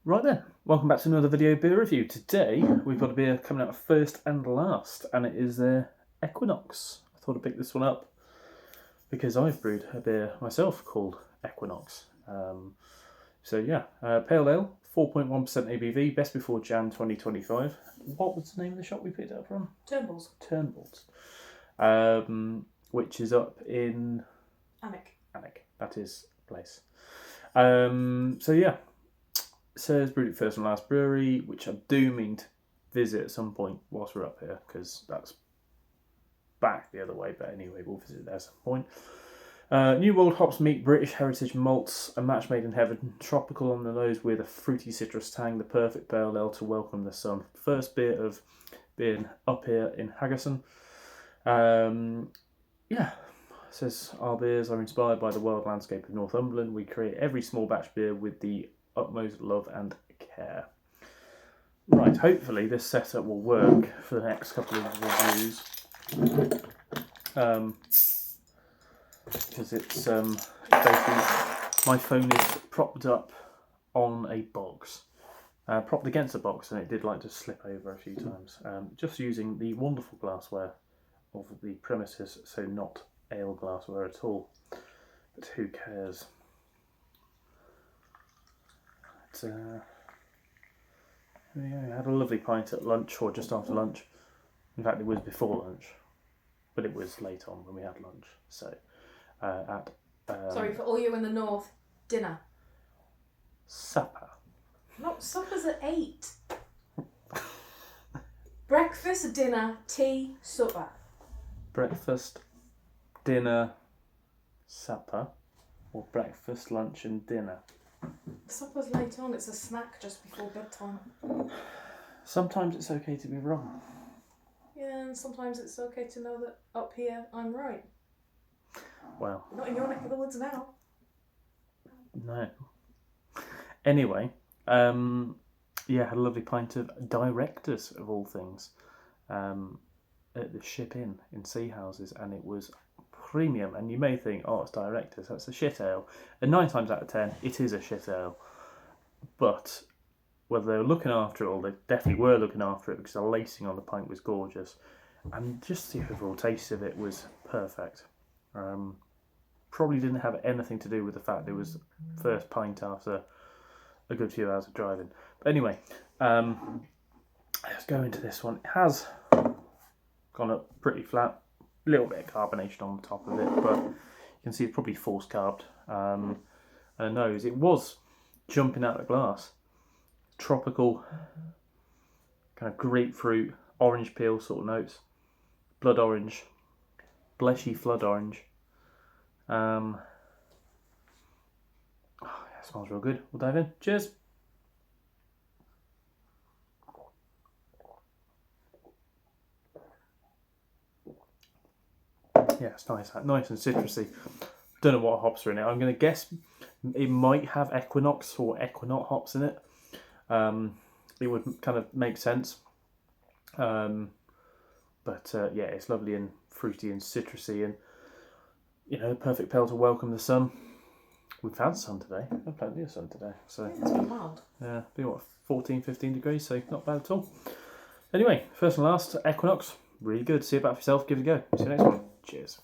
Right then, welcome back to another video beer review. Today we've got a beer coming out first and last, and it is Equinox. I thought I'd pick this one up because I've brewed a beer myself called Equinox. Pale ale, 4.1% ABV, best before Jan 2025. What was the name of the shop we picked it up from? Turnbulls. Which is up in Alnwick. That is the place. Says brewed at first and last brewery, which I do mean to visit at some point whilst we're up here, because that's back the other way, but anyway, we'll visit there at some point. New World hops meet British heritage malts, a match made in heaven, tropical on the nose with a fruity citrus tang, the perfect pale ale to welcome the sun. First beer of being up here in Haggerson. Says our beers are inspired by the wild landscape of Northumberland. We create every small batch beer with the utmost love and care. Right, hopefully this setup will work for the next couple of reviews. Because it's basically my phone is propped up on a box, propped against a box, and it did like to slip over a few times. Just using the wonderful glassware of the premises, so not ale glassware at all. But who cares? I had a lovely pint at lunch, or just after lunch. In fact, it was before lunch, but it was late on when we had lunch. So, sorry, for all you in the north, dinner. Supper. No, supper's at 8. Breakfast, dinner, tea, supper. Breakfast, dinner, supper, or breakfast, lunch, and dinner. Supper's late on, it's a snack just before bedtime. Sometimes it's okay to be wrong. Yeah, and sometimes it's okay to know that up here I'm right. Well, Not in your neck of the woods now. no. Anyway, had a lovely pint of Directors, of all things, at the Ship Inn in Sea Houses, and it was premium. And you may think, oh, it's Directors, that's a shit ale. And 9 times out of 10, it is a shit ale. But whether they were looking after it, or they definitely were looking after it, because the lacing on the pint was gorgeous, and just the overall taste of it was perfect. Probably didn't have anything to do with the fact it was first pint after a good few hours of driving. But anyway, let's go into this one. It has gone up pretty flat, a little bit of carbonation on the top of it, but you can see it's probably force carbed. And a nose, it was jumping out of the glass. Tropical, kind of grapefruit, orange peel sort of notes, blood orange, fleshy flood orange. It smells real good. We'll dive in. Cheers. Yeah, it's nice and citrusy. Don't know what hops are in it. I'm going to guess it might have Equinox or Equinox hops in it. It would kind of make sense. It's lovely and fruity and citrusy, and perfect pale to welcome the sun. We've had sun today. We've had plenty of sun today. So It's been mild. yeah, been 14, 15 degrees, so not bad at all. Anyway, first and last, Equinox, really good. See it back for yourself. Give it a go. See you next one. Cheers.